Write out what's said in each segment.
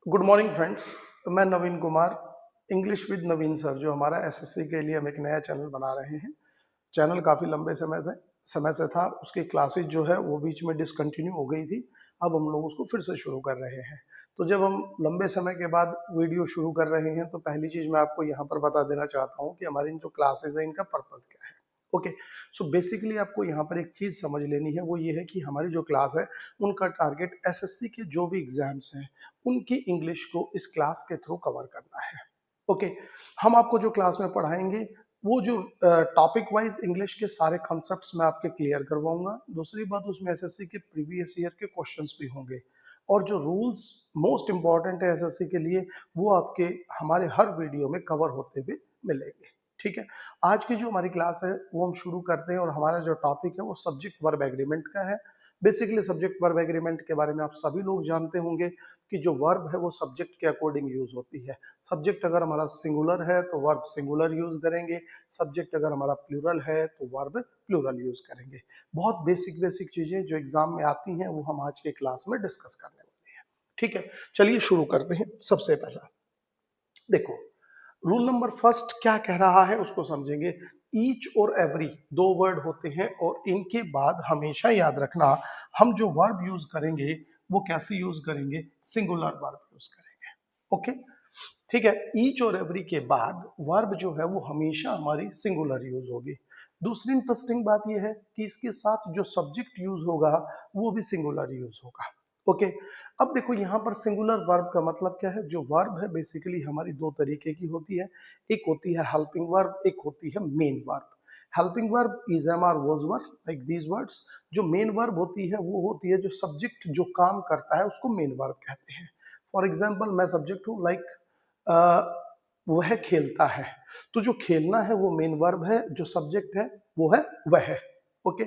Good morning friends. मैं Naveen Kumar, English with Naveen sir, जो हमारा एसएससी के लिए हम एक नया चैनल बना रहे हैं। चैनल काफ़ी लंबे समय से था, उसकी क्लासेज जो है वो बीच में डिसकंटिन्यू हो गई थी। अब हम लोग उसको फिर से शुरू कर रहे हैं। तो जब हम लंबे समय के बाद वीडियो शुरू कर रहे हैं तो पहली चीज़ मैं आपको यहाँ पर बता देना चाहता हूँ कि हमारी जो क्लासेज है इनका पर्पज़ क्या है। ओके, सो बेसिकली आपको यहाँ पर एक चीज़ समझ लेनी है, वो ये है कि हमारी जो क्लास है उनका टारगेट एसएससी के जो भी एग्जाम्स हैं उनकी इंग्लिश को इस क्लास के थ्रू कवर करना है। ओके, हम आपको जो क्लास में पढ़ाएंगे वो जो टॉपिक वाइज इंग्लिश के सारे कॉन्सेप्ट्स मैं आपके क्लियर करवाऊंगा। दूसरी बात, उसमें एसएससी के प्रीवियस ईयर के क्वेश्चंस भी होंगे और जो रूल्स मोस्ट इंपॉर्टेंट है एसएससी के लिए वो आपके हमारे हर वीडियो में कवर होते हुए मिलेंगे। ठीक है, आज की जो हमारी क्लास है वो हम शुरू करते हैं और हमारा जो टॉपिक है वो सब्जेक्ट वर्ब एग्रीमेंट का है। बेसिकली सब्जेक्ट वर्ब एग्रीमेंट के बारे में आप सभी लोग जानते होंगे कि जो वर्ब है वो सब्जेक्ट के अकॉर्डिंग यूज होती है। सब्जेक्ट अगर हमारा सिंगुलर है तो वर्ब सिंगुलर यूज करेंगे, सब्जेक्ट अगर हमारा प्लूरल है तो वर्ब प्लूरल यूज करेंगे। बहुत बेसिक बेसिक चीजें जो एग्जाम में आती हैं वो हम आज के क्लास में डिस्कस करने वाले हैं। ठीक है, चलिए शुरू करते हैं। सबसे पहला देखो, रूल नंबर फर्स्ट क्या कह रहा है उसको समझेंगे। ईच और एवरी दो वर्ड होते हैं और इनके बाद हमेशा याद रखना हम जो वर्ब यूज करेंगे वो कैसे यूज करेंगे, सिंगुलर वर्ब यूज करेंगे। ओके, ठीक है, ईच और एवरी के बाद वर्ब जो है वो हमेशा हमारी सिंगुलर यूज होगी। दूसरी इंटरेस्टिंग बात यह है कि इसके साथ जो सब्जेक्ट यूज होगा वो भी सिंगुलर यूज होगा। ओके, अब देखो यहाँ पर सिंगुलर वर्ब का मतलब क्या है। जो वर्ब है बेसिकली हमारी दो तरीके की होती है, एक होती है हेल्पिंग वर्ब, एक होती है main verb. Helping verb is am are was verb like these words. जो मेन वर्ब होती है वो होती है जो सब्जेक्ट जो काम करता है उसको मेन वर्ब कहते हैं। फॉर एग्जाम्पल मैं सब्जेक्ट हूँ, लाइक वह खेलता है, तो जो खेलना है वो मेन वर्ब है, जो सब्जेक्ट है वो है वह। ओके,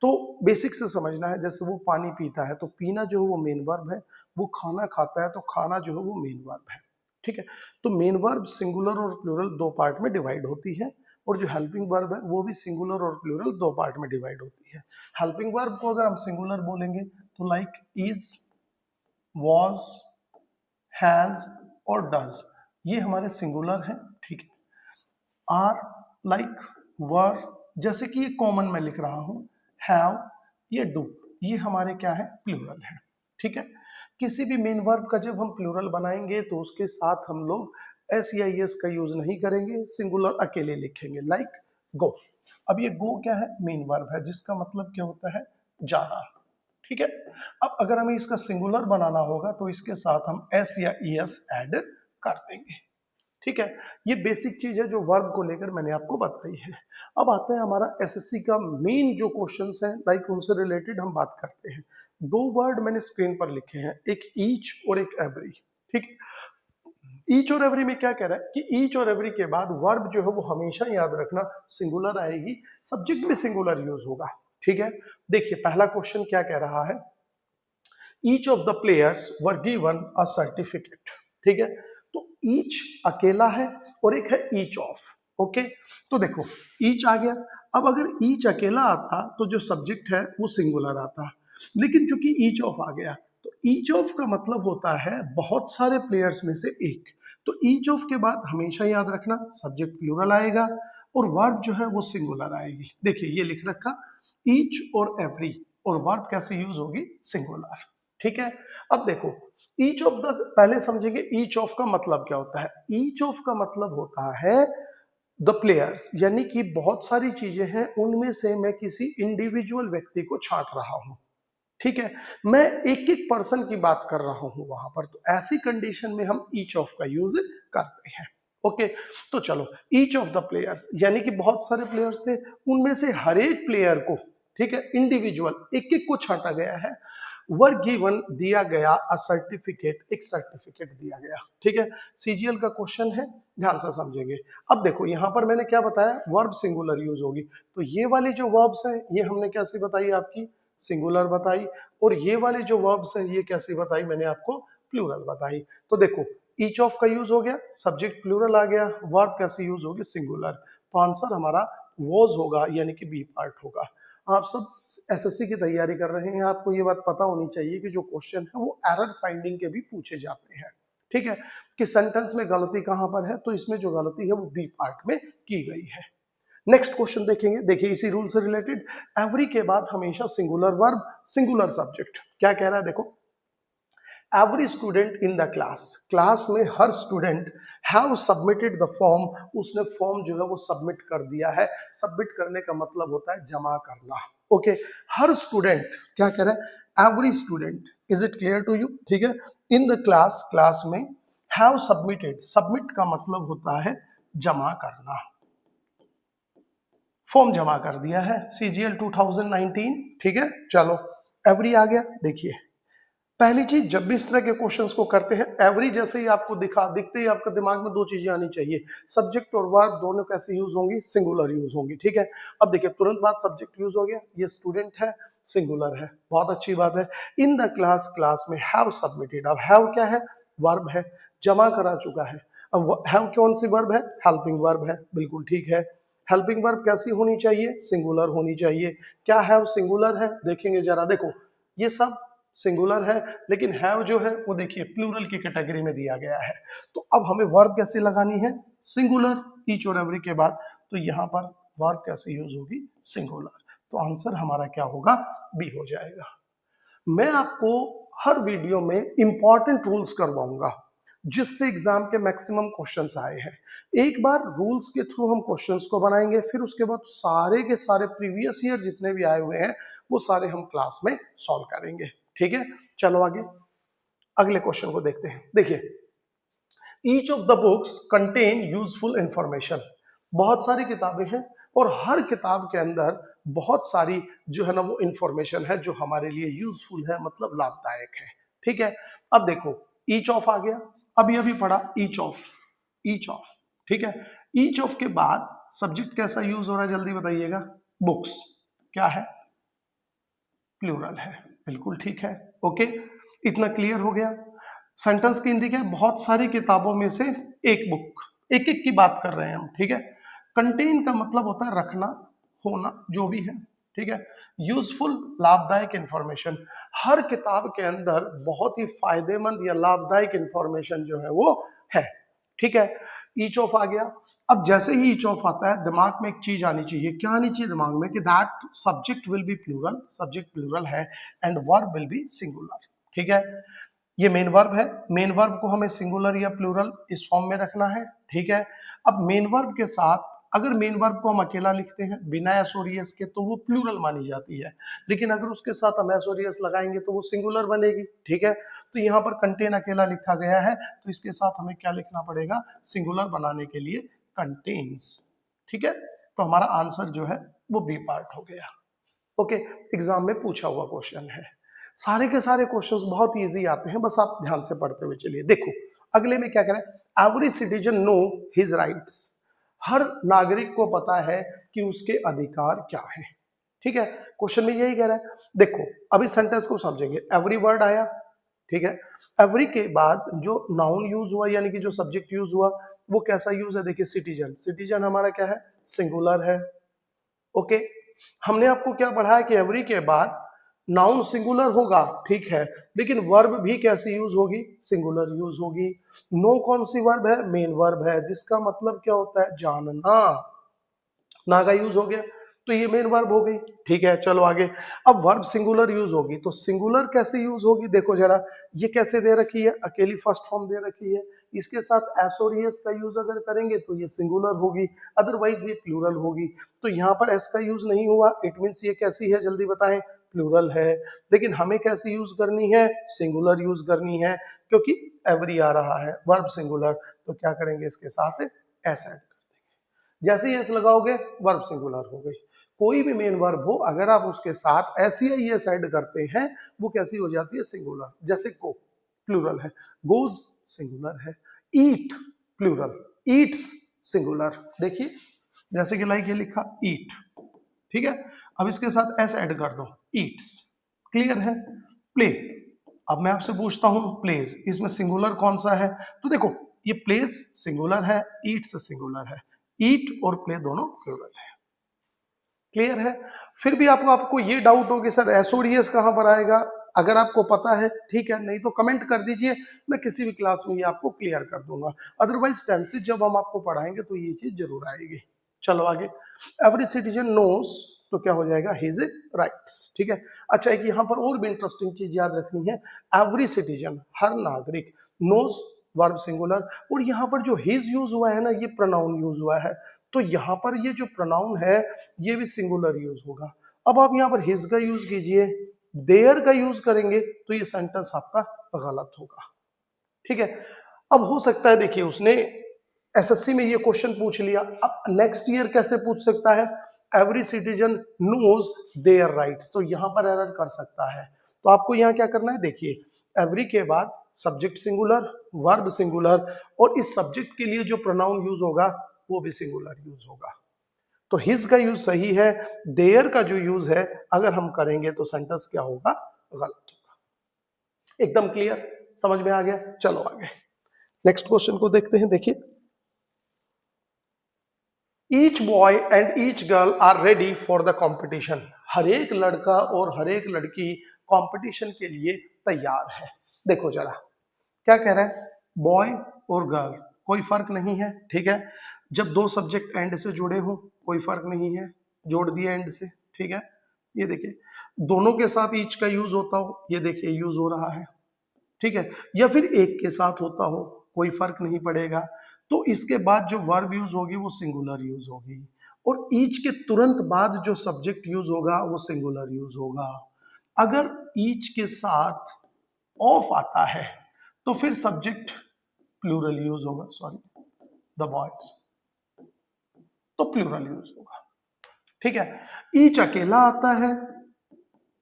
तो बेसिक से समझना है। जैसे वो पानी पीता है तो पीना जो है वो मेन वर्ब है, वो खाना खाता है तो खाना जो है वो मेन वर्ब है। ठीक है, तो मेन वर्ब सिंगुलर और प्लूरल दो पार्ट में डिवाइड होती है और जो हेल्पिंग वर्ब है वो भी सिंगुलर और प्लूरल दो पार्ट में डिवाइड होती है। हेल्पिंग वर्ब को अगर हम सिंगुलर बोलेंगे तो लाइक इज, वॉज, हैज और डज, ये हमारे सिंगुलर हैं। ठीक है, आर, लाइक, वर, जैसे कि ये कॉमन में लिख रहा हूं, हैव, ये डू, ये हमारे क्या है, प्लूरल है। ठीक है, किसी भी मेन वर्ब का जब हम प्लूरल बनाएंगे तो उसके साथ हम लोग एस या एस का यूज नहीं करेंगे, सिंगुलर अकेले लिखेंगे, लाइक गो। अब ये गो क्या है, मेन वर्ब है जिसका मतलब क्या होता है, जाना। ठीक है, अब अगर हमें इसका सिंगुलर बनाना होगा तो इसके साथ हम एस या एस ऐड कर देंगे। ठीक है, ये बेसिक चीज है जो वर्ब को लेकर मैंने आपको बताई है। अब आता है हमारा एसएससी का मेन जो क्वेश्चंस हैं, लाइक उनसे रिलेटेड हम बात करते हैं। दो वर्ड मैंने स्क्रीन पर लिखे हैं, एक ईच और एक एवरी। ठीक है, ईच और एवरी में क्या कह रहा है कि ईच और एवरी के बाद वर्ब जो है वो हमेशा याद रखना सिंगुलर आएगी, सब्जेक्ट भी सिंगुलर यूज होगा। ठीक है, देखिए पहला क्वेश्चन क्या कह रहा है, each of the players were given a certificate. ठीक है, तो ईच अकेला है और एक है ईच ऑफ। ओके, तो देखो ईच आ गया। अब अगर ईच अकेला आता तो जो सब्जेक्ट है वो सिंगुलर आता, लेकिन चूंकि ईच ऑफ आ गया तो ईच ऑफ का मतलब होता है बहुत सारे प्लेयर्स में से एक। तो ईच ऑफ के बाद हमेशा याद रखना सब्जेक्ट प्लूरल आएगा और वर्ब जो है वो सिंगुलर आएगी। देखिए ये लिख रखा, ईच और एवरी, और वर्ब कैसे यूज होगी, सिंगुलर। ठीक है, अब देखो ईच ऑफ द, पहले समझेंगे ईच ऑफ का मतलब क्या होता है। ईच ऑफ का मतलब होता है द प्लेयर्स, यानी कि बहुत सारी चीजें हैं उनमें से मैं किसी इंडिविजुअल व्यक्ति को छांट रहा हूं। ठीक है, मैं एक एक पर्सन की बात कर रहा हूं वहां पर, तो ऐसी कंडीशन में हम ईच ऑफ का यूज करते हैं। ओके, तो चलो ईच ऑफ द प्लेयर्स यानी कि बहुत सारे प्लेयर्स थे, उनमें से हर एक प्लेयर को, ठीक है, इंडिविजुअल एक एक को छांटा गया है। वर गिवन, दिया गया, अ सर्टिफिकेट, एक सर्टिफिकेट दिया गया। ठीक है, सीजीएल का क्वेश्चन है, ध्यान से समझेंगे। अब देखो यहां पर मैंने क्या बताया, वर्ब सिंगुलर यूज होगी, तो ये वाली जो वर्ब्स है ये हमने कैसे बताई, आपकी सिंगुलर बताई, और ये वाली जो वर्ब्स है ये कैसे बताई, मैंने आपको प्लूरल बताई। तो देखो ईच ऑफ का यूज हो गया, सब्जेक्ट प्लूरल आ गया, वर्ब कैसे यूज होगी, सिंगुलर। तो आंसर हमारा वॉज होगा, यानी कि बी पार्ट होगा। आप सब एसएससी की तैयारी कर रहे हैं, आपको ये बात पता होनी चाहिए कि जो क्वेश्चन है वो एरर फाइंडिंग के भी पूछे जाते हैं। ठीक है, कि सेंटेंस में गलती कहां पर है, तो इसमें जो गलती है वो बी पार्ट में की गई है। नेक्स्ट क्वेश्चन देखेंगे, देखिए इसी रूल से रिलेटेड, एवरी के बाद हमेशा सिंगुलर वर्ब सिंगुलर सब्जेक्ट। क्या कह रहा है देखो, every student in the class, class में हर student have submitted the form, उसने फॉर्म जो है वो सबमिट कर दिया है। सबमिट करने का मतलब होता है जमा करना। ओके, हर स्टूडेंट, क्या कह रहा है, every student, is it clear to you? ठीक है, इन द क्लास, क्लास में, हैव सबमिटेड, सबमिट का मतलब होता है जमा करना, फॉर्म जमा कर दिया है CGL 2019। ठीक है, चलो एवरी आ गया। देखिए पहली चीज, जब भी इस तरह के क्वेश्चंस को करते हैं, एवरी जैसे ही आपको दिखते ही आपके दिमाग में दो चीजें आनी चाहिए, सब्जेक्ट और वर्ब दोनों कैसे यूज होंगी, सिंगुलर यूज होंगी। ठीक है, अब देखिए तुरंत बाद सब्जेक्ट यूज हो गया, ये स्टूडेंट है, सिंगुलर है, बहुत अच्छी बात है। इन द क्लास, क्लास में हैव सबमिटेड, अब हैव क्या है, वर्ब है, जमा करा चुका है। अब हैव कौन सी वर्ब है, हेल्पिंग वर्ब है, बिल्कुल ठीक है। हेल्पिंग वर्ब कैसी होनी चाहिए, सिंगुलर होनी चाहिए। क्या हैव सिंगुलर है, देखेंगे जरा, देखो ये सब सिंगुलर है, लेकिन हैव जो है वो देखिए प्लूरल की कैटेगरी में दिया गया है। तो अब हमें वर्ब कैसे लगानी है, सिंगुलर, ईच और एवरी के बाद, तो यहाँ पर वर्ब कैसे यूज होगी, सिंगुलर। तो आंसर हमारा क्या होगा, बी हो जाएगा। मैं आपको हर वीडियो में इंपॉर्टेंट रूल्स करवाऊंगा जिससे एग्जाम के मैक्सिमम क्वेश्चंस आए हैं। एक बार रूल्स के थ्रू हम क्वेश्चंस को बनाएंगे, फिर उसके बाद सारे के सारे प्रीवियस ईयर जितने भी आए हुए हैं वो सारे हम क्लास में सॉल्व करेंगे। ठीक है, चलो आगे अगले क्वेश्चन को देखते हैं। देखिए, each of the books contain useful information, बहुत सारी किताबें हैं और हर किताब के अंदर बहुत सारी जो है ना वो इंफॉर्मेशन है जो हमारे लिए यूजफुल है, मतलब लाभदायक है। ठीक है, अब देखो ईच ऑफ आ गया, अभी अभी पढ़ा ईच ऑफ, ईच ऑफ। ठीक है, ईच ऑफ के बाद सब्जेक्ट कैसा यूज हो रहा है, जल्दी बताइएगा, बुक्स, क्या है, प्लूरल है, बिल्कुल ठीक है। ओके, इतना क्लियर हो गया। सेंटेंस की हिंदी क्या है, बहुत सारी किताबों में से एक बुक, एक एक की बात कर रहे हैं हम। ठीक है, कंटेन का मतलब होता है रखना, होना, जो भी है। ठीक है, यूजफुल, लाभदायक इंफॉर्मेशन, हर किताब के अंदर बहुत ही फायदेमंद या लाभदायक इंफॉर्मेशन जो है वो है। ठीक है, ईच ऑफ आ गया। अब जैसे ही ईच ऑफ आता है दिमाग में एक चीज आनी चाहिए, क्या आनी चाहिए दिमाग में, कि that subject will be plural, subject plural है, and verb will be singular. ठीक है, ये मेन वर्ब है, मेन वर्ब को हमें सिंगुलर या प्लूरल इस फॉर्म में रखना है। ठीक है, अब मेन वर्ब के साथ अगर मेन वर्ब को हम अकेला लिखते हैं बिना एस और एस के तो वो प्लूरल मानी जाती है, लेकिन अगर उसके साथ हम एस और एस लगाएंगे तो वो सिंगुलर बनेगी। ठीक है, तो यहाँ पर कंटेन अकेला लिखा गया है, तो इसके साथ हमें क्या लिखना पड़ेगा, सिंगुलर बनाने के लिए कंटेन्स। ठीक है, तो हमारा आंसर जो है वो बी पार्ट हो गया। ओके, एग्जाम में पूछा हुआ क्वेश्चन है, सारे के सारे क्वेश्चंस बहुत इजी आते हैं, बस आप ध्यान से पढ़ते हुए चलिए। देखो अगले में क्या कह रहा है, every citizen know his rights, हर नागरिक को पता है कि उसके अधिकार क्या है। ठीक है, क्वेश्चन में यही कह रहा है। देखो अभी सेंटेंस को समझेंगे, एवरी वर्ड आया, ठीक है, एवरी के बाद जो नाउन यूज हुआ यानी कि जो सब्जेक्ट यूज हुआ वो कैसा यूज है, देखिए सिटीजन, सिटीजन हमारा क्या है, सिंगुलर है। ओके, हमने आपको क्या पढ़ा है कि एवरी के बाद नाउन सिंगुलर होगा, ठीक है, लेकिन वर्ब भी कैसी यूज होगी, सिंगुलर यूज होगी। नो कौन सी वर्ब है, मेन वर्ब है, जिसका मतलब क्या होता है, जानना, ना का यूज हो गया, तो ये मेन वर्ब हो गई। ठीक है, चलो आगे। अब वर्ब सिंगुलर यूज होगी, तो सिंगुलर कैसे यूज होगी, देखो जरा, ये कैसे दे रखी है, अकेली फर्स्ट फॉर्म दे रखी है, इसके साथ एस और एस का यूज अगर करेंगे तो ये सिंगुलर होगी, अदरवाइज ये प्लूरल होगी। तो यहाँ पर एस का यूज नहीं हुआ, इट मीन्स ये कैसी है, जल्दी बताएं, प्लूरल है। लेकिन हमें कैसी यूज करनी है, सिंगुलर यूज करनी है, क्योंकि एवरी आ रहा है, वर्ब सिंगुलर, तो क्या करेंगे, इसके साथ एस ऐड, जैसे ही एस लगाओगे वर्ब सिंगुलर हो गई। कोई भी मेन वर्ब हो अगर आप उसके साथ ऐसी ये साइड करते हैं वो कैसी हो जाती है, सिंगुलर। जैसे गो प्लूरल है, गोज सिंगुलर है, ईट प्लूरल, ईट्स सिंगुलर। देखिए जैसे कि लाइक ये लिखा ईट, ठीक है, अब इसके साथ एस ऐड कर दो, ईट्स, क्लियर है। प्ले, अब मैं आपसे पूछता हूं प्लेज, इसमें सिंगुलर कौन सा है, तो देखो ये प्लेज सिंगुलर है, ईट्स सिंगुलर है, ईट और प्ले दोनों प्लूरल है, क्लियर है। फिर भी आपको ये डाउट हो कि सर एस और एस कहां पर आएगा, अगर आपको पता है ठीक है, नहीं तो कमेंट कर दीजिए, मैं किसी भी क्लास में ये आपको क्लियर कर दूंगा। अदरवाइज टेंसेज जब हम आपको पढ़ाएंगे तो ये चीज जरूर आएगी। चलो आगे, एवरी सिटीजन नोज, तो क्या हो जाएगा, हिज राइट्स। ठीक है। अच्छा, एक यहाँ पर और भी इंटरेस्टिंग चीज याद रखनी है, एवरी सिटीजन, हर नागरिक, नोज वर्ब सिंगुलर, और यहाँ पर जो हिज यूज हुआ है ना, ये प्रोनाउन यूज हुआ है, तो यहाँ पर ये जो प्रोनाउन है ये भी सिंगुलर यूज होगा। अब आप यहाँ पर हिज का यूज कीजिए, देयर का यूज करेंगे तो ये सेंटेंस आपका गलत होगा। ठीक है। अब हो सकता है, देखिए उसने एसएससी में ये क्वेश्चन पूछ लिया, अब नेक्स्ट ईयर कैसे पूछ सकता है, every citizen knows their rights, तो यहां पर एरर कर सकता है। तो आपको यहां क्या करना है, देखिए एवरी के बाद सब्जेक्ट सिंगुलर, वर्ब सिंगुलर, और इस सब्जेक्ट के लिए जो प्रोनाउन यूज होगा वो भी सिंगुलर यूज होगा। तो हिज का यूज सही है, देयर का जो यूज है अगर हम करेंगे तो सेंटेंस क्या होगा, गलत होगा। एकदम क्लियर, समझ में आ गया। चलो आगे नेक्स्ट क्वेश्चन को देखते हैं। देखिए, each boy and each girl are ready for the competition, हर एक लड़का और हर एक लड़की कंपटीशन के लिए तैयार है। देखो जरा क्या कह रहा है, बॉय और गर्ल कोई फर्क नहीं है। ठीक है, जब दो सब्जेक्ट एंड से जुड़े हो कोई फर्क नहीं है, जोड़ दिया एंड से। ठीक है, ये देखिए दोनों के साथ ईच का यूज होता हो, ये देखिए यूज हो रहा है। ठीक है, या फिर एक के साथ होता हो कोई फर्क नहीं पड़ेगा। तो इसके बाद जो वर्ब यूज होगी वो सिंगुलर यूज होगी, और ईच के तुरंत बाद जो सब्जेक्ट यूज होगा वो सिंगुलर यूज होगा। अगर ईच के साथ ऑफ आता है तो फिर सब्जेक्ट प्लूरल यूज होगा, सॉरी द बॉयज, तो प्लूरल यूज होगा। ठीक है, ईच अकेला आता है,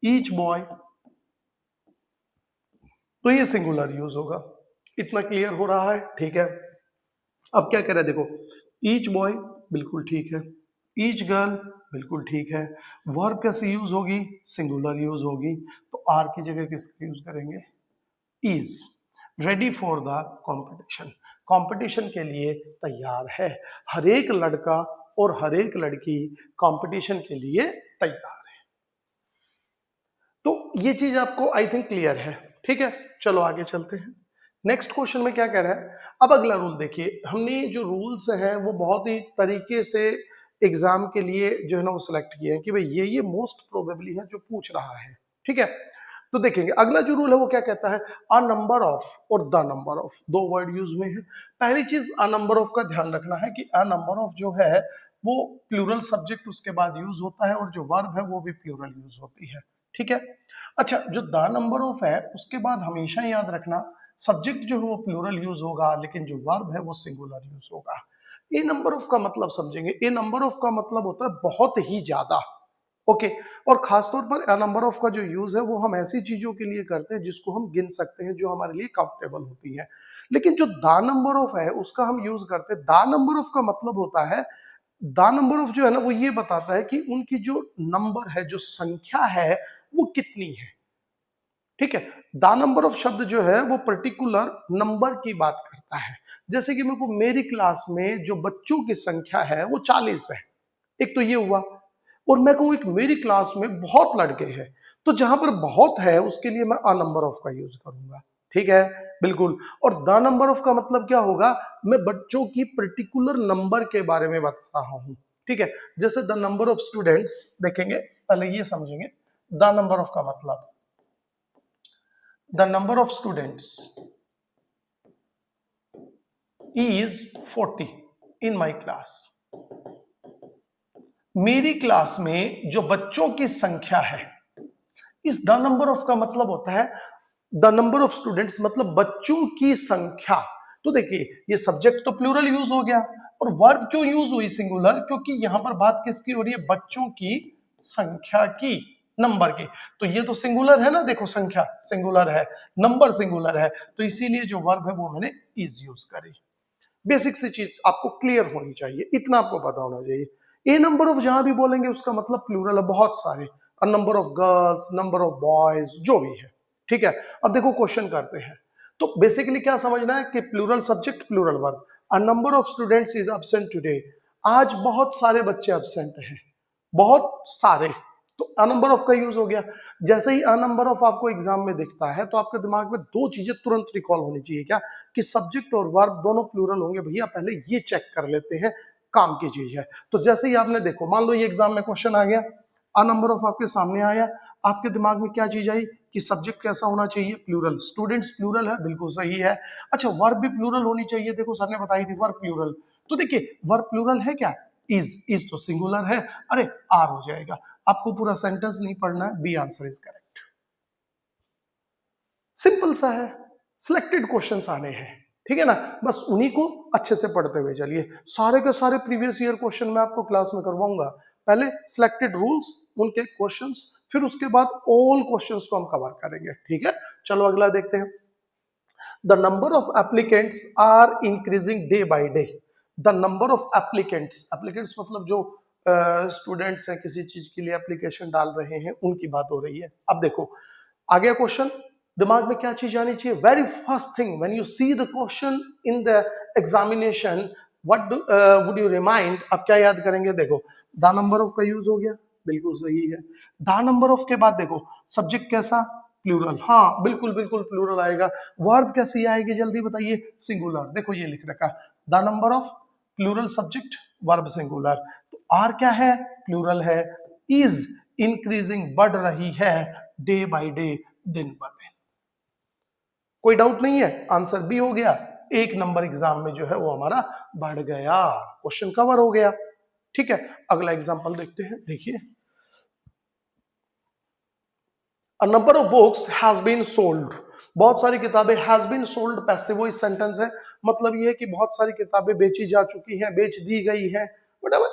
ईच बॉय, तो ये सिंगुलर यूज होगा। इतना क्लियर हो रहा है। ठीक है, अब क्या कह रहे हैं, देखो ईच बॉय बिल्कुल ठीक है, ईच गर्ल बिल्कुल ठीक है, वर्ब कैसे यूज होगी, सिंगुलर यूज होगी, तो आर की जगह किसका यूज करेंगे, is, ready for the competition, competition के लिए तैयार है। हर एक लड़का और हर एक लड़की कंपटीशन के लिए तैयार है। तो ये चीज आपको आई थिंक क्लियर है। ठीक है, चलो आगे चलते हैं। नेक्स्ट क्वेश्चन में क्या कह रहा है, अब अगला रूल देखिए, हमने जो रूल्स हैं वो बहुत ही तरीके से एग्जाम के लिए जो है ना वो सिलेक्ट किए हैं कि भाई ये मोस्ट प्रोबेबली है जो पूछ रहा है। ठीक है, तो देखेंगे अगला जो रूल है वो क्या कहता है, अ नंबर ऑफ और द नंबर ऑफ, दो वर्ड यूज हुए हैं। पहली चीज अ नंबर ऑफ का ध्यान रखना है कि अ नंबर ऑफ जो है वो प्लूरल सब्जेक्ट उसके बाद यूज होता है, और जो वर्ब है वो भी प्लूरल यूज होती है। ठीक है, अच्छा जो द नंबर ऑफ है उसके बाद हमेशा याद रखना सब्जेक्ट जो है वो प्लूरल यूज होगा, लेकिन जो वर्ब है वो सिंगुलर यूज होगा। ए नंबर ऑफ का मतलब समझेंगे, ए नंबर ऑफ का मतलब होता है बहुत ही ज्यादा। ओके, और खासतौर पर ए नंबर ऑफ का जो यूज है वो हम ऐसी चीजों के लिए करते हैं जिसको हम गिन सकते हैं, जो हमारे लिए काउंटेबल होती है। लेकिन जो द नंबर ऑफ है उसका हम यूज करते हैं, द नंबर ऑफ का मतलब होता है, द नंबर ऑफ जो है ना वो ये बताता है कि उनकी जो नंबर है, जो संख्या है वो कितनी है। ठीक है, द नंबर ऑफ शब्द जो है वो पर्टिकुलर नंबर की बात करता है। जैसे कि मेरे को मेरी क्लास में जो बच्चों की संख्या है वो 40 है, एक तो ये हुआ। और मैं कहूँ एक मेरी क्लास में बहुत लड़के हैं, तो जहां पर बहुत है उसके लिए मैं अ नंबर ऑफ का यूज करूंगा। ठीक है, बिल्कुल। और द नंबर ऑफ का मतलब क्या होगा, मैं बच्चों की पर्टिकुलर नंबर के बारे में बता रहा हूं। ठीक है, जैसे द नंबर ऑफ स्टूडेंट्स देखेंगे, पहले ये समझेंगे द नंबर ऑफ का मतलब, the number of students is 40 in my class, मेरी क्लास में जो बच्चों की संख्या है, इस द नंबर ऑफ का मतलब होता है द नंबर ऑफ स्टूडेंट्स, मतलब बच्चों की संख्या। तो देखिए ये सब्जेक्ट तो प्लूरल यूज हो गया, और वर्ब क्यों यूज हुई सिंगुलर, क्योंकि यहां पर बात किसकी हो रही है, बच्चों की संख्या की, नंबर की। तो ये तो सिंगुलर है ना, देखो संख्या सिंगुलर है, नंबर सिंगुलर है, तो इसीलिए जो वर्ब है वो मैंने इज यूज करी। बेसिक सी चीज आपको क्लियर होनी चाहिए, इतना आपको पता होना चाहिए। ए नंबर ऑफ जहां भी बोलेंगे उसका मतलब प्लूरल है, बहुत सारे, अ number of girls, number of boys, जो भी है। ठीक है, अब देखो क्वेश्चन करते हैं। तो बेसिकली क्या समझना है कि plural subject plural verb, a number of students is absent today, आज बहुत सारे बच्चे एब्सेंट हैं, बहुत सारे, तो अ नंबर ऑफ का यूज हो गया। जैसे ही अ नंबर ऑफ आपको एग्जाम में दिखता है तो आपके दिमाग में दो चीजें तुरंत रिकॉल होनी चाहिए, क्या कि सब्जेक्ट और वर्ब दोनों प्लूरल होंगे। भैया पहले ये चेक कर लेते हैं, काम की चीज है। तो जैसे ही आपने देखो, मान लो ये एग्जाम में क्वेश्चन आ गया, अ नंबर ऑफ आपके सामने आया, आपके दिमाग में क्या चीज आई कि सब्जेक्ट कैसा होना चाहिए, प्लूरल। स्टूडेंट्स प्लूरल है, बिल्कुल सही है। अच्छा, वर्ब भी प्लूरल होनी चाहिए, देखो सर ने बताई थी वर्ब प्लूरल। तो देखिए वर्ब प्लूरल है क्या, इज तो सिंगुलर है, अरे आर हो जाएगा। आपको पूरा सेंटेंस नहीं पढ़ना है, B answer is correct. Simple सा है, सिलेक्टेड क्वेश्चंस आने हैं, ठीक है ना, बस उन्हीं को अच्छे से पढ़ते हुए चलिए। सारे के सारे प्रीवियस ईयर क्वेश्चन मैं आपको क्लास में करवाऊंगा। पहले सिलेक्टेड रूल्स, उनके क्वेश्चंस, फिर उसके बाद ऑल क्वेश्चंस को हम कवर करेंगे, ठीक है। चलो अगला देखते हैं। The number of applicants are increasing day by day. The number of applicants, applicants मतलब जो स्टूडेंट्स हैं, किसी चीज के लिए एप्लीकेशन डाल रहे हैं, उनकी बात हो रही है। अब देखो आ गया क्वेश्चन, दिमाग में क्या चीज आनी चाहिए, very first thing when you see the question in the examination, what would you remind, अब क्या याद करेंगे, देखो द नंबर ऑफ का यूज हो गया, बिल्कुल सही है। द नंबर ऑफ के बाद देखो सब्जेक्ट कैसा, प्लूरल, हाँ बिल्कुल बिल्कुल प्लूरल आएगा। वर्ब कैसी आएगी जल्दी बताइए, सिंगुलर, देखो ये लिख रखा, the number of plural subject verb singular. तो आर क्या है, प्लूरल है। इज इंक्रीजिंग बढ़ रही है, डे बाय डे दिन ब दिन। कोई डाउट नहीं है, आंसर बी हो गया। एक नंबर एग्जाम में जो है वो हमारा बढ़ गया, क्वेश्चन कवर हो गया, ठीक है। अगला एग्जांपल देखते हैं, देखिए A number of books has been sold. बहुत सारी किताबें has been sold passive voice sentence है, मतलब ये है कि बहुत सारी किताबें बेची जा चुकी हैं, बेच दी गई हैं, whatever,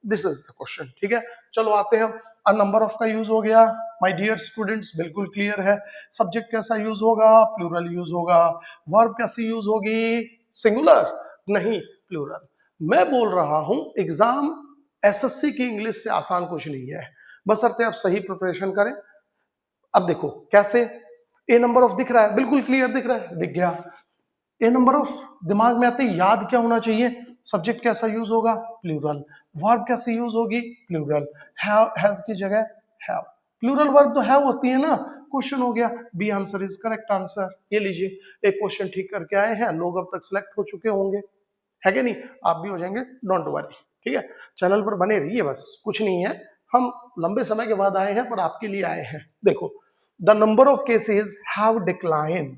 this is the question, ठीक है। चलो आते हैं, अ नंबर ऑफ का यूज हो गया, माय डियर स्टूडेंट्स बिल्कुल क्लियर है। सब्जेक्ट कैसा यूज होगा, प्लूरल यूज होगा। वर्ब कैसी यूज होगी, सिंगुलर नहीं, प्लूरल। मैं बोल रहा हूं एग्जाम एसएससी की इंग्लिश से आसान कुछ नहीं है, बशर्ते आप सही प्रिपरेशन करें। अब देखो कैसे, ए नंबर ऑफ दिख रहा है, बिल्कुल क्लियर दिख रहा है, दिख गया। ए नंबर ऑफ दिमाग में आते याद क्या होना चाहिए, सब्जेक्ट कैसा यूज होगा, प्लूरल। वर्ब कैसे यूज होगी, प्लूरल। हैज की जगह हैव, प्लूरल वर्ब तो हैव होती है ना। क्वेश्चन हो गया, B answer is correct answer. ये लीजिए एक क्वेश्चन ठीक करके आए हैं, लोग अब तक सिलेक्ट हो चुके होंगे, है कि नहीं, आप भी हो जाएंगे, डोंट वरी, ठीक है। चैनल पर बने रहिए, बस कुछ नहीं है, हम लंबे समय के बाद आए हैं पर आपके लिए आए हैं। देखो the number of cases have declined,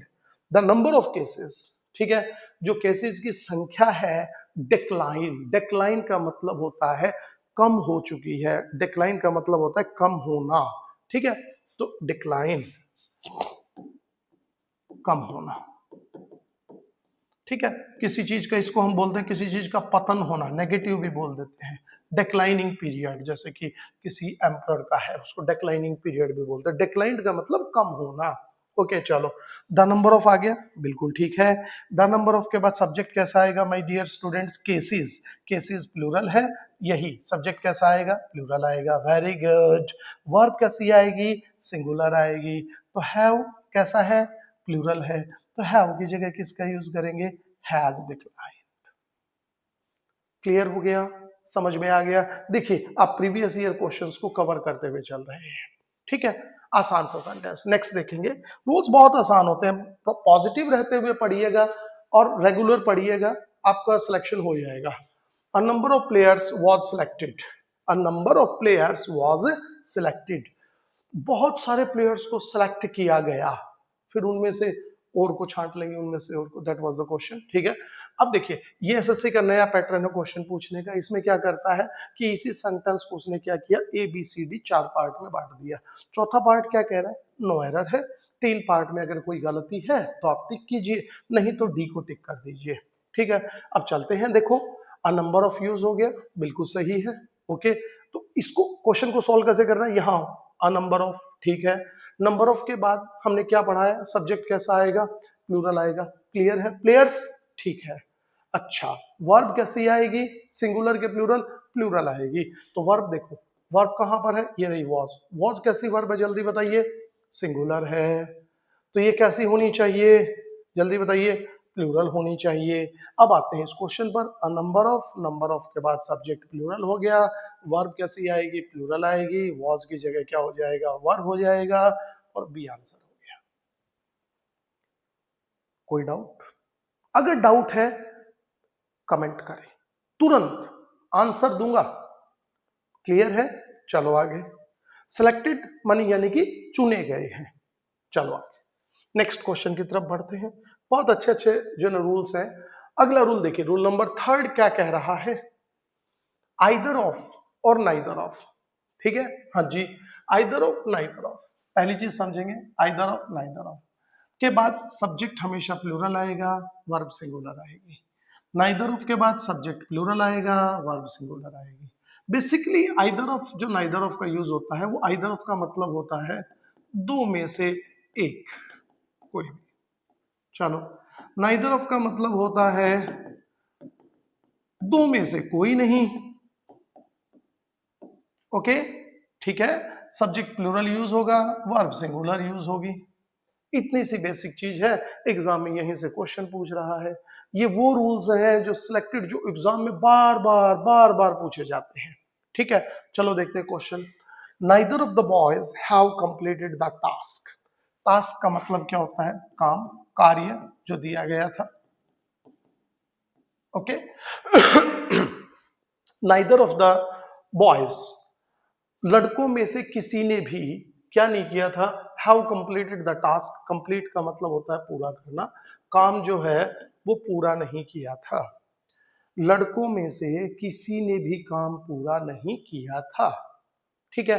the number of cases, ठीक है, जो केसेस की संख्या है, डिक्लाइन, डिक्लाइन का मतलब होता है कम हो चुकी है, डिक्लाइन का मतलब होता है कम होना, ठीक है। तो डिक्लाइन कम होना, ठीक है। किसी चीज का, इसको हम बोलते हैं किसी चीज का पतन होना, नेगेटिव भी बोल देते हैं। डिक्लाइनिंग पीरियड, जैसे कि किसी एम्परर का है, उसको डिक्लाइनिंग पीरियड भी बोलते हैं। डिक्लाइंड का मतलब कम होना, ओके। चलो द नंबर ऑफ आ गया, बिल्कुल ठीक है। द नंबर ऑफ के बाद सब्जेक्ट कैसा आएगा my dear students, cases, cases plural है, यही सब्जेक्ट कैसा आएगा, प्लूरल आएगा, वेरी गुड। वर्ब कैसी आएगी, सिंगुलर आएगी। तो हैव कैसा है, प्लूरल है, तो हैव की जगह किसका यूज करेंगे, हैज डिक्लाइन। क्लियर हो गया, समझ में आ गया। देखिए आप प्रीवियस ईयर क्वेश्चंस को कवर करते हुए चल रहे हैं, ठीक है। आसान सा सेंटेंस, नेक्स्ट देखेंगे। रूल्स बहुत आसान होते हैं, पॉजिटिव रहते हुए पढ़िएगा और रेगुलर पढ़िएगा, आपका सिलेक्शन हो जाएगा। अ number of players was selected, a number of players was selected, बहुत सारे प्लेयर्स को सिलेक्ट किया गया, फिर उनमें से और को छांट लेंगे, उनमें से और को, दैट वाज द क्वेश्चन, ठीक है। अब देखिए ये एसएससी का नया पैटर्न है क्वेश्चन पूछने का, इसमें क्या करता है कि इसी सेंटेंस को उसने क्या किया, A B C D 4 part में बांट दिया। चौथा पार्ट क्या कह रहा है, नो एरर है, 3 पार्ट में अगर कोई गलती है तो आप टिक कीजिए, नहीं तो डी को टिक कर दीजिए, ठीक है। अब चलते हैं, देखो अ नंबर ऑफ यूज हो गया, बिल्कुल सही है, ओके। तो इसको क्वेश्चन को सॉल्व कैसे करना है, यहाँ अ नंबर ऑफ, ठीक है। नंबर ऑफ के बाद हमने क्या पढ़ाया, सब्जेक्ट कैसा आएगा, प्लूरल आएगा, क्लियर है। प्लेयर्स, ठीक है। अच्छा, वर्ब कैसी आएगी, सिंगुलर के प्लूरल, प्लूरल आएगी। तो वर्ब देखो, वर्ब कहां पर है, ये रही वॉज, वॉज कैसी वर्ब है जल्दी बताइए, सिंगुलर है। तो ये कैसी होनी चाहिए, जल्दी बताइए, प्लूरल होनी चाहिए। अब आते हैं इस क्वेश्चन पर, अ नंबर ऑफ के बाद सब्जेक्ट प्लूरल हो गया, वर्ब कैसी आएगी, प्लूरल आएगी, वॉज की जगह क्या हो जाएगा, वर हो जाएगा, और बी आंसर हो गया। कोई डाउट? अगर डाउट है कमेंट करें, तुरंत आंसर दूंगा। क्लियर है? चलो आगे। सिलेक्टेड मानी यानी कि चुने गए हैं। चलो आगे नेक्स्ट क्वेश्चन की तरफ बढ़ते हैं। बहुत अच्छे अच्छे जो ना रूल्स हैं। अगला रूल देखिए, रूल नंबर 3 क्या कह रहा है, आइदर ऑफ और नाइदर ऑफ। ठीक है, हाँ जी, आइदर ऑफ नाइदर ऑफ। पहली चीज समझेंगे, आइदर ऑफ नाइदर ऑफ के बाद सब्जेक्ट हमेशा प्लूरल आएगा, वर्ब सिंगुलर आएगी। नाइदर ऑफ के बाद सब्जेक्ट प्लूरल आएगा, वर्ब सिंगुलर आएगी। बेसिकली आइदर ऑफ, जो नाइदर ऑफ का यूज होता है वो आइदर ऑफ का मतलब होता है दो में से एक, कोई भी। चलो, नाइदर ऑफ का मतलब होता है दो में से कोई नहीं। ओके, ठीक है, सब्जेक्ट प्लूरल यूज होगा, वर्ब सिंगुलर यूज होगी। इतनी सी बेसिक चीज है, एग्जाम में यहीं से क्वेश्चन पूछ रहा है। ये वो रूल्स हैं जो सिलेक्टेड, जो एग्जाम में बार बार पूछे जाते हैं। ठीक है, चलो देखते हैं question. Neither of the boys have completed the task. Task का मतलब क्या होता है, काम, कार्य जो दिया गया था। Okay, neither of the boys, लड़कों में से किसी ने भी क्या नहीं किया था, have completed the task. Complete का मतलब होता है पूरा करना, काम जो है वो पूरा नहीं किया था। लड़कों में से किसी ने भी काम पूरा नहीं किया था। ठीक है,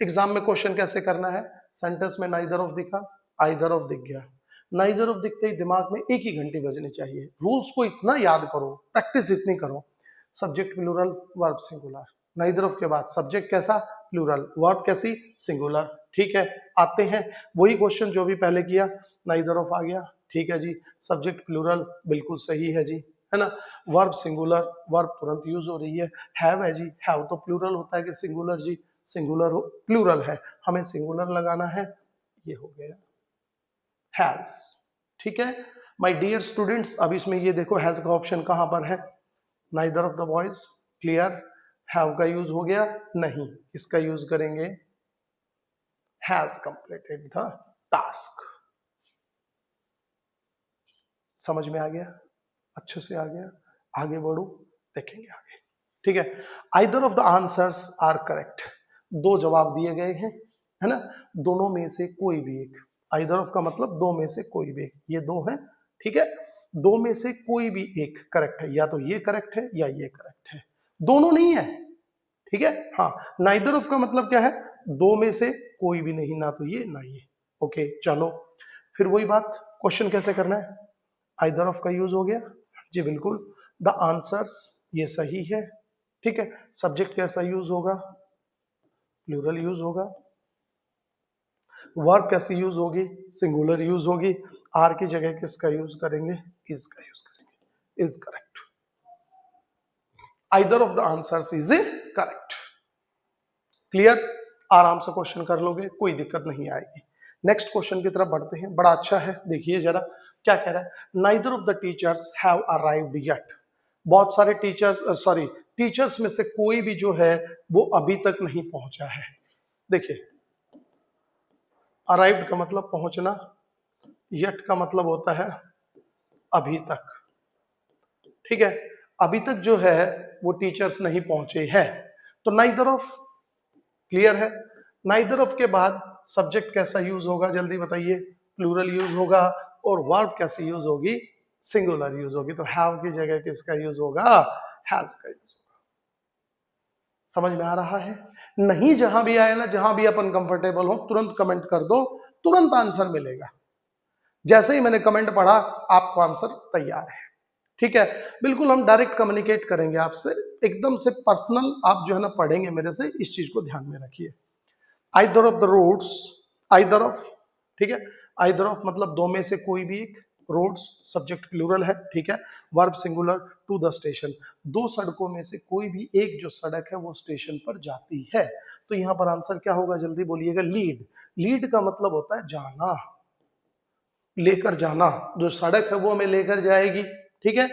एग्जाम में क्वेश्चन कैसे करना है, सेंटेंस में नाइदर ऑफ दिखा, आइदर ऑफ दिख गया। नाइदर ऑफ दिखते ही दिमाग में एक ही घंटी बजनी चाहिए। रूल्स को इतना याद करो, प्रैक्टिस इतनी करो, subject plural, verb singular. Neither of के बाद सब्जेक्ट कैसा, प्लूरल, वर्ब कैसी, सिंगुलर। ठीक है, आते हैं वही क्वेश्चन जो भी पहले किया, नाइदर ऑफ आ गया, ठीक है जी, सब्जेक्ट प्लूरल बिल्कुल सही है जी, है ना, वर्ब सिंगुलर, वर्ब तुरंत यूज हो रही है जी, हैव तो प्लूरल होता है कि सिंगुलर जी, सिंगुलर हो, प्लूरल है, हमें सिंगुलर लगाना है, ये हो गया हैज। ठीक है माय डियर स्टूडेंट्स, अब इसमें ये देखो हैज का ऑप्शन कहां पर है, neither of the boys, clear. Have का यूज हो गया नहीं, इसका यूज करेंगे हैज कंप्लीटेड द टास्क। समझ में आ गया, अच्छे से आ गया, आगे बढ़ो, देखेंगे आगे। ठीक है, either of the answers are correct. दो जवाब दिए गए हैं, है ना, दोनों में से कोई भी एक। आइदर ऑफ का मतलब दो में से कोई भी एक, ये दो है, ठीक है, दो में से कोई भी एक करेक्ट है, या तो ये करेक्ट है या ये करेक्ट है, दोनों नहीं है। ठीक है, हाँ, नाइदर ऑफ का मतलब क्या है, दो में से कोई भी नहीं, ना तो ये ना ये। ओके, चलो फिर वही बात, क्वेश्चन कैसे करना है, आइदर ऑफ का यूज हो गया जी, बिल्कुल। द आंसर्स, ये सही है, ठीक है, सब्जेक्ट कैसा यूज होगा, प्लूरल यूज होगा, वर्ब कैसी यूज होगी, सिंगुलर यूज होगी, आर की जगह किसका यूज करेंगे, इज का यूज करेंगे, is correct. Either of the answers is A correct. Clear, आराम से क्वेश्चन कर लोगे, कोई दिक्कत नहीं आएगी। नेक्स्ट क्वेश्चन की तरफ बढ़ते हैं, बड़ा अच्छा है, देखिए जरा क्या कह रहा है, neither of the teachers have arrived yet. बहुत सारे टीचर्स, सॉरी, टीचर्स में से कोई भी जो है वो अभी तक नहीं पहुंचा है। देखिए, अराइव्ड का मतलब पहुंचना, येट का मतलब होता है अभी तक। ठीक है, अभी तक जो है वो टीचर्स नहीं पहुंचे हैं, तो नाइदर ऑफ, क्लियर है, नाइदर ऑफ के बाद सब्जेक्ट कैसा यूज होगा, जल्दी बताइए, प्लूरल यूज होगा, और वर्ब कैसी यूज होगी, सिंगुलर यूज होगी, तो हैव की जगह किसका यूज होगा, हैज का यूज होगा। समझ में आ रहा है? नहीं, जहां भी आए ना, जहां भी अपन कंफर्टेबल हो, तुरंत कमेंट कर दो, तुरंत आंसर मिलेगा। जैसे ही मैंने कमेंट पढ़ा, आपको आंसर तैयार है। ठीक है, बिल्कुल हम डायरेक्ट कम्युनिकेट करेंगे आपसे, एकदम से पर्सनल, आप जो है ना पढ़ेंगे मेरे से, इस चीज को ध्यान में रखिए। Either of the roads, either of, ठीक है, आइदर ऑफ मतलब दो में से कोई भी एक, रोड्स सब्जेक्ट प्लूरल है, ठीक है, verb singular, to the station, दो सड़कों में से कोई भी एक जो सड़क है वो स्टेशन पर जाती है, तो यहां पर आंसर क्या होगा, जल्दी बोलिएगा, लीड। लीड का मतलब होता है जाना, लेकर जाना, जो सड़क है वो हमें लेकर जाएगी, ठीक है।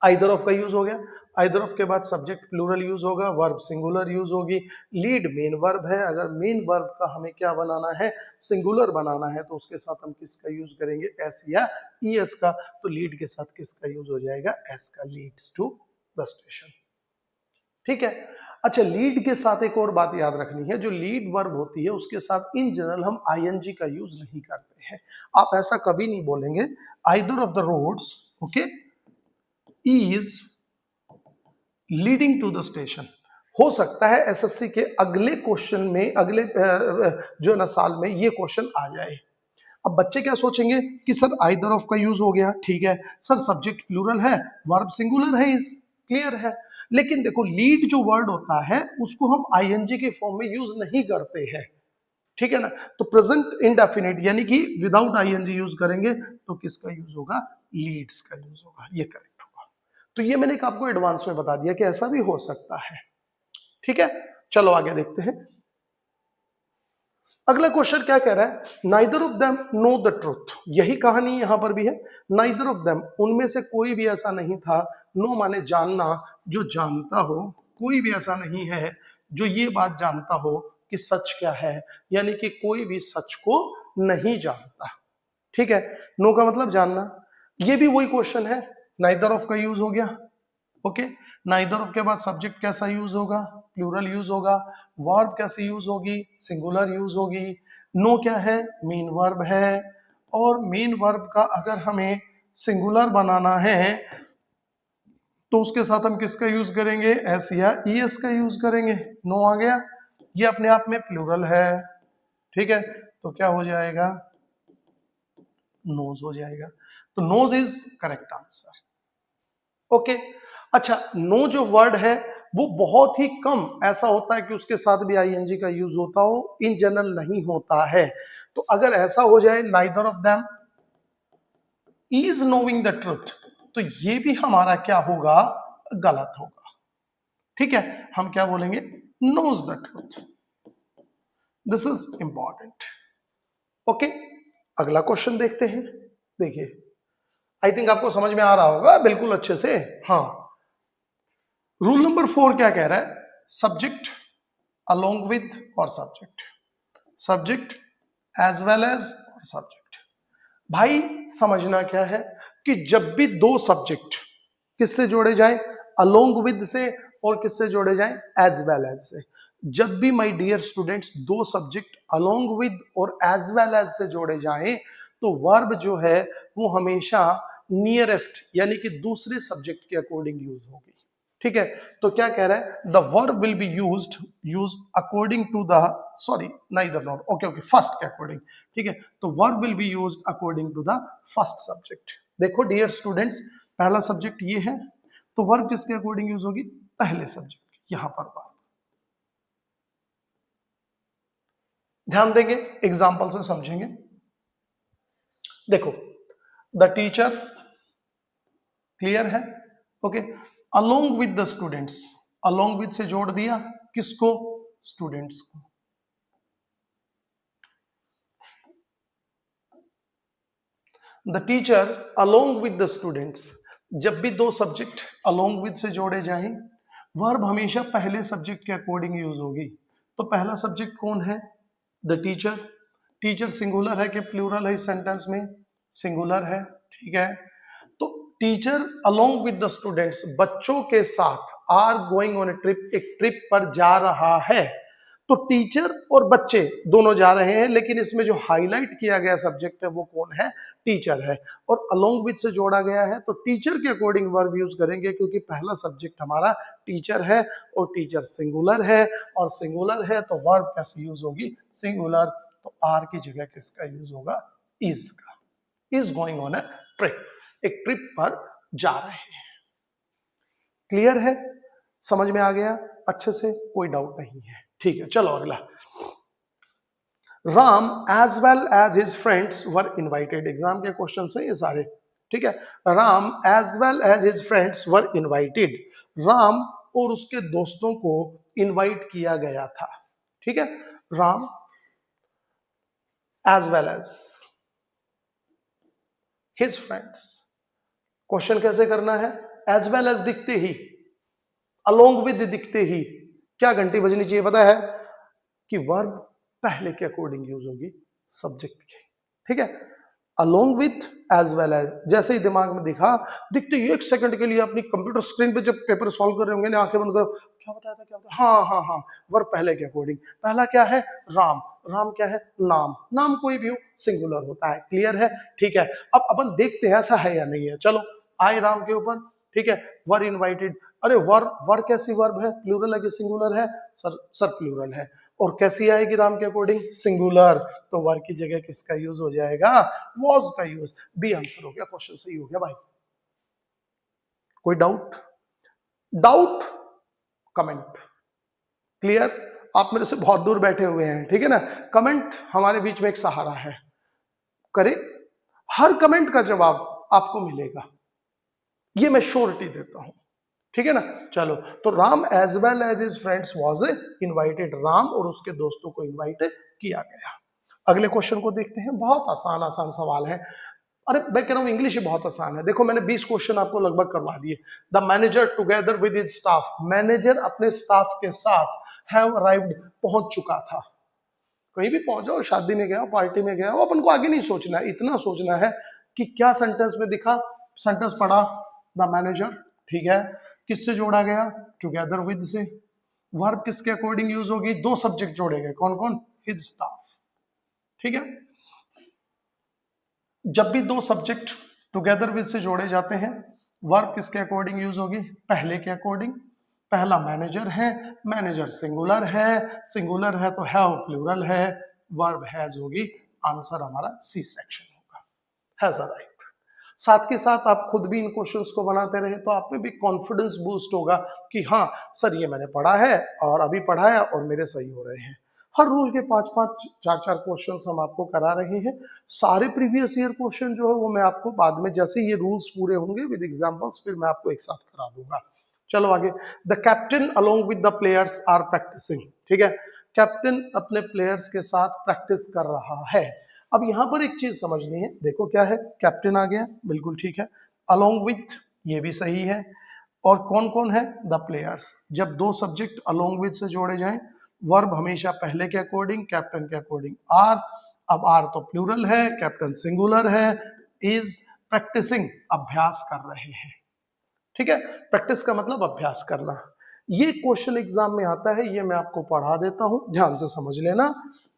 आइदर ऑफ का यूज हो गया, आइदर ऑफ के बाद सब्जेक्ट प्लूरल यूज होगा, वर्ब सिंगुलर यूज होगी, लीड मेन वर्ब है, अगर मेन वर्ब का हमें क्या बनाना है, सिंगुलर बनाना है, तो उसके साथ हम किसका यूज करेंगे, एस या ईएस का। तो लीड के साथ किसका यूज हो जाएगा, एस का, लीड्स टू द स्टेशन, ठीक है। अच्छा, लीड के साथ एक और बात याद रखनी है, जो लीड वर्ब होती है उसके साथ इन जनरल हम आईएनजी का यूज नहीं करते हैं। आप ऐसा कभी नहीं बोलेंगे either of the roads, okay, is leading to the station. हो सकता है एसएससी के अगले क्वेश्चन में, अगले जो ना साल में ये क्वेश्चन आ जाए। अब बच्चे क्या सोचेंगे कि सर आइदर ऑफ का यूज हो गया, ठीक है सर, सब्जेक्ट प्लूरल है, वर्ब सिंगुलर है, इस क्लियर है, लेकिन देखो लीड जो वर्ड होता है उसको हम आईएनजी के फॉर्म में यूज नहीं करते हैं, ठीक है ना। तो प्रेजेंट इंडेफिनिट यानी कि विदाउट आईएनजी यूज करेंगे, तो किसका यूज होगा, लीड्स का यूज होगा, ये करेक्ट होगा। तो ये मैंने आपको एडवांस में बता दिया कि ऐसा भी हो सकता है, ठीक है। चलो आगे देखते हैं। अगला क्वेश्चन क्या कह रहा है, neither of them know the truth, यही कहानी यहां पर भी है। नाइदर ऑफ देम, उनमें से कोई भी ऐसा नहीं था, नो माने जानना, जो जानता हो, कोई भी ऐसा नहीं है जो ये बात जानता हो कि सच क्या है, यानी कि कोई भी सच को नहीं जानता, ठीक है। नो का मतलब जानना, ये भी वही क्वेश्चन है, नाइदर ऑफ का यूज हो गया, ओके। नाइदर ऑफ के बाद सब्जेक्ट कैसा यूज होगा, प्लूरल यूज होगा, वर्ब कैसे यूज होगी, सिंगुलर यूज होगी। नो क्या है, मेन वर्ब है, और मेन वर्ब का अगर हमें सिंगुलर बनाना है तो उसके साथ हम किसका यूज करेंगे, एस या ईएस का यूज करेंगे। नो आ गया, ये अपने आप में प्लूरल है, ठीक है, तो क्या हो जाएगा, नोज हो जाएगा। तो knows is correct answer, okay. अच्छा, नो जो वर्ड है वो बहुत ही कम ऐसा होता है कि उसके साथ भी आईएनजी का यूज होता हो, इन जनरल नहीं होता है। तो अगर ऐसा हो जाए neither of them is knowing the truth, तो ये भी हमारा क्या होगा, गलत होगा, ठीक है। हम क्या बोलेंगे, knows the truth, this is important, okay. अगला क्वेश्चन देखते हैं। देखिए, आई थिंक आपको समझ में आ रहा होगा बिल्कुल अच्छे से, हाँ। रूल नंबर 4 क्या कह रहा है, सब्जेक्ट अलोंग विद और subject, subject as well as और सब्जेक्ट। भाई समझना क्या है कि जब भी दो सब्जेक्ट किससे जोड़े जाए, अलोंग विद से, और किससे जोड़े जाए, एज वेल एज से। जब भी माय डियर स्टूडेंट्स दो सब्जेक्ट अलोंग विद और एज वेल एज से जोड़े जाएं, तो वर्ब जो है वो हमेशा नियरेस्ट यानी कि दूसरे सब्जेक्ट के अकॉर्डिंग यूज होगी, ठीक है। तो क्या कह रहा है, the verb will be use according to the, sorry neither not, okay okay, first के अकॉर्डिंग, ठीक है। तो verb will be use according to the first subject. देखो डियर स्टूडेंट्स, पहला सब्जेक्ट ये है, तो वर्ब किसके अकॉर्डिंग यूज होगी, पहले सब्जेक्ट, यहां पर वर्ब। ध्यान देंगे, एग्जाम्पल से समझेंगे। देखो, द टीचर, क्लियर है, okay. Along with the students, along with से जोड़ दिया किसको, स्टूडेंट्स को। The teacher along with the students, जब भी दो सब्जेक्ट अलोंग विद से जोड़े जाएं, वर्ब हमेशा पहले सब्जेक्ट के अकॉर्डिंग यूज होगी। तो पहला सब्जेक्ट कौन है, द टीचर। टीचर सिंगुलर है कि प्लूरल है इस सेंटेंस में, सिंगुलर है, ठीक है। तो teacher along with the students, बच्चों के साथ, are going on a trip, एक ट्रिप पर जा रहा है। तो टीचर और बच्चे दोनों जा रहे हैं, लेकिन इसमें जो हाईलाइट किया गया सब्जेक्ट है वो कौन है, टीचर है। और अलोंग विद से जोड़ा गया है तो टीचर के अकॉर्डिंग वर्ब यूज करेंगे, क्योंकि पहला सब्जेक्ट हमारा टीचर है और टीचर सिंगुलर है, और सिंगुलर है तो वर्ब कैसे यूज होगी, सिंगुलर। तो आर की जगह किसका यूज होगा, इज का, is going on a trip, एक ट्रिप पर जा रहे हैं। क्लियर है, समझ में आ गया अच्छे से, कोई डाउट नहीं है, ठीक है। चलो अगला, Ram as well as his friends were invited, exam के क्वेश्चन है ये सारे, ठीक है। Ram as well as his friends were invited, Ram और उसके दोस्तों को इनवाइट किया गया था, ठीक है। Ram as well as, his friends. Question कैसे करना है? एज वेल एज दिखते ही, अलोंग विद दिखते ही क्या घंटी बजनी चाहिए पता है? कि वर्ब पहले के अकॉर्डिंग यूज होगी सब्जेक्ट के। ठीक है, along with as well as. जैसे ही दिमाग में दिखा, दिखते ही एक सेकंड के लिए अपनी कंप्यूटर स्क्रीन पे जब पेपर सॉल्व कर रहे होंगे ना, आंखें बंद करो, क्या बताया था, क्या बताया? हाँ हाँ हाँ, वर्ब पहले के अकॉर्डिंग। पहला क्या है? राम। राम क्या है? नाम। नाम कोई भी हो सिंगुलर होता है। क्लियर है? ठीक है, अब अपन देखते हैं ऐसा है या नहीं है। चलो आए राम के ऊपर। ठीक है, वर इनवाइटेड। अरे वर, वर कैसी वर्ब है? प्लूरल है कि सिंगुलर है? सर प्लूरल है। और कैसी आएगी राम के अकॉर्डिंग? सिंगुलर। तो वर की जगह किसका यूज हो जाएगा? वॉज का यूज। बी आंसर हो गया, क्वेश्चन सही हो गया भाई। कोई डाउट? Doubt comment. क्लियर? आप मेरे से बहुत दूर बैठे हुए हैं, ठीक है ना? कमेंट हमारे बीच में एक सहारा है। करे, हर कमेंट का जवाब आपको मिलेगा, ये मैं श्योरिटी देता हूं। ठीक है ना? चलो, तो Ram as well as his friends was invited. Ram और उसके दोस्तों को इनवाइट किया गया। अगले क्वेश्चन को देखते हैं। बहुत आसान आसान सवाल है। अरे मैं कह रहा हूं इंग्लिश ही बहुत आसान है। देखो मैंने 20 क्वेश्चन आपको लगभग करवा दिए। The manager together with his staff. Manager अपने स्टाफ के साथ हैव अराइव्ड, पहुंच चुका था। कहीं भी पहुंचो, शादी में गया, पार्टी में गया, वो अपन को आगे नहीं सोचना है, इतना सोचना है कि क्या सेंटेंस में दिखा। सेंटेंस पढ़ा, द मैनेजर। ठीक है, किससे जोड़ा गया? टुगेदर विद से। वर्ब किसके अकॉर्डिंग यूज होगी? दो सब्जेक्ट जोड़े गए, कौन कौन? His staff. ठीक है, जब भी दो सब्जेक्ट टुगेदर विद से जोड़े जाते हैं, वर्ब किसके अकॉर्डिंग यूज होगी? पहले के अकॉर्डिंग। पहला मैनेजर है, मैनेजर सिंगुलर है, सिंगुलर है तो हैव प्लूरल है, वर्ब हैज होगी। आंसर हमारा सी सेक्शन होगा, हैज अराइव्ड। साथ के साथ आप खुद भी इन क्वेश्चंस को बनाते रहे तो आप में भी कॉन्फिडेंस बूस्ट होगा कि हाँ सर ये मैंने पढ़ा है और अभी पढ़ा है और मेरे सही हो रहे हैं। हर रूल के 5-5 4-4 क्वेश्चंस हम आपको करा रहे हैं। सारे प्रीवियस ईयर क्वेश्चन जो है वो मैं आपको बाद में, जैसे ये रूल्स पूरे होंगे विद एग्जांपल्स, फिर मैं आपको एक साथ करा दूंगा। चलो आगे। The captain along with the players are practising. ठीक है, कैप्टन अपने प्लेयर्स के साथ प्रैक्टिस कर रहा है। अब यहां पर एक चीज समझनी है। देखो क्या है, कैप्टन आ गया, बिल्कुल ठीक है। अलोंग विथ, ये भी सही है। और कौन कौन है? The players. जब दो सब्जेक्ट अलोंग विथ से जोड़े जाएं, वर्ब हमेशा पहले के अकॉर्डिंग, कैप्टन के अकॉर्डिंग आर। अब आर तो प्लूरल है, कैप्टन सिंगुलर है। इज प्रैक्टिसिंग, अभ्यास कर रहे हैं। ठीक है, प्रैक्टिस का मतलब अभ्यास करना। ये क्वेश्चन एग्जाम में आता है, ये मैं आपको पढ़ा देता हूं, ध्यान से समझ लेना।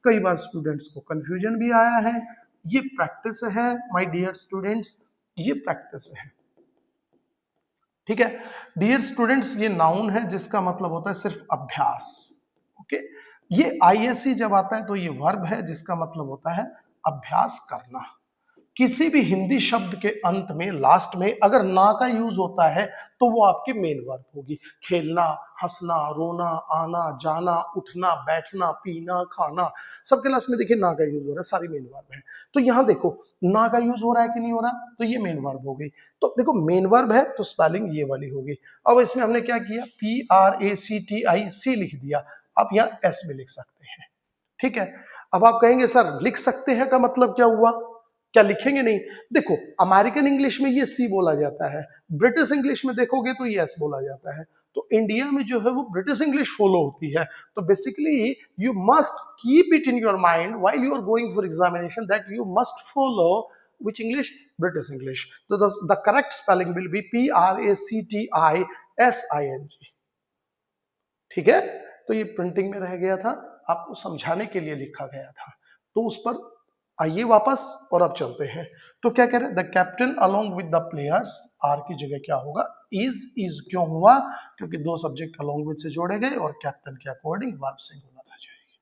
कई बार स्टूडेंट्स को कंफ्यूजन भी आया है। ये प्रैक्टिस है माय डियर स्टूडेंट्स, ये प्रैक्टिस है। ठीक है डियर स्टूडेंट्स, ये नाउन है जिसका मतलब होता है सिर्फ अभ्यास। ओके, ये आईएससी जब आता है तो ये वर्ब है जिसका मतलब होता है अभ्यास करना। किसी भी हिंदी शब्द के अंत में, लास्ट में अगर ना का यूज होता है तो वो आपकी मेन वर्ब होगी। खेलना, हंसना, रोना, आना, जाना, उठना, बैठना, पीना, खाना, सबके लास्ट में देखिए ना का यूज हो रहा है, सारी मेन वर्ब है। तो यहाँ देखो ना का यूज हो रहा है कि नहीं हो रहा, तो ये मेन वर्ब हो गई। तो देखो मेन वर्ब है तो स्पेलिंग ये वाली होगी। अब इसमें हमने क्या किया, PRACTIC लिख दिया। आप यहाँ S भी लिख सकते हैं। ठीक है, अब आप कहेंगे सर लिख सकते हैं का मतलब क्या हुआ, क्या लिखेंगे नहीं? देखो अमेरिकन इंग्लिश में ये सी बोला जाता है, ब्रिटिश इंग्लिश में देखोगे तो ये एस बोला जाता है। तो इंडिया में जो है वो ब्रिटिश इंग्लिश फॉलो होती है। तो basically you must keep it in your mind while you are going for examination that you must follow which English? British English. So the correct spelling will be PRACTISING. ठीक है, तो ये printing में रह गया था, आपको समझाने के लिए लिखा गया था। तो उस पर आइए वापस और अब चलते हैं। तो क्या कह रहे हैं, the captain along with the players, are की जगह क्या होगा? इज क्यों हुआ? क्योंकि दो सब्जेक्ट अलोंग विद से जोड़े गए और कैप्टन के अकॉर्डिंग वर्ब सिंगुलर आ जाएगी।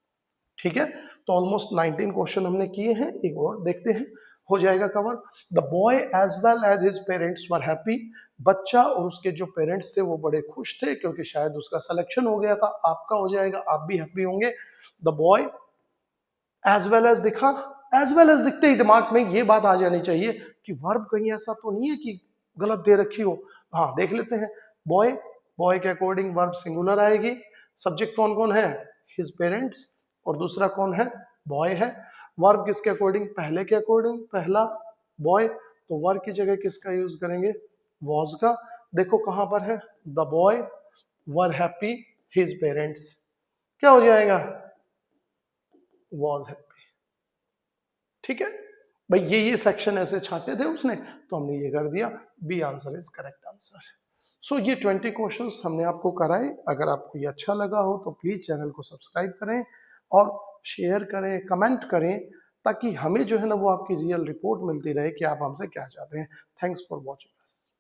ठीक है, तो ऑलमोस्ट 19 क्वेश्चन हमने किए हैं, एक और देखते हैं, हो जाएगा cover. The boy as well as his parents were happy. बच्चा और उसके जो पेरेंट्स थे वो बड़े खुश थे क्योंकि शायद उसका सिलेक्शन हो गया था। आपका हो जाएगा, आप भी हैप्पी होंगे। The boy as well as दिखा, एज वेल एज दिखते ही दिमाग में ये बात आ जानी चाहिए कि वर्ब कहीं ऐसा तो नहीं है कि गलत दे रखी हो। हाँ देख लेते हैं। बॉय, बॉय के अकॉर्डिंग वर्ब सिंगुलर आएगी। सब्जेक्ट कौन कौन है? हिज पेरेंट्स, और दूसरा कौन है? बॉय है। वर्ब किसके अकॉर्डिंग? पहले के अकॉर्डिंग, पहला बॉय, दूसरा कौन है? तो वर की जगह किसका यूज करेंगे, वॉज का। देखो कहां पर है, the boy were happy his parents, क्या हो जाएगा, वॉज हैप्पी। ठीक है भाई, ये सेक्शन ऐसे छाटे थे उसने, तो हमने ये कर दिया, B answer is correct answer. So ये 20 क्वेश्चंस हमने आपको कराए। अगर आपको ये अच्छा लगा हो तो प्लीज चैनल को सब्सक्राइब करें और शेयर करें, कमेंट करें, ताकि हमें जो है ना वो आपकी रियल रिपोर्ट मिलती रहे कि आप हमसे क्या चाहते हैं। Thanks for watching us.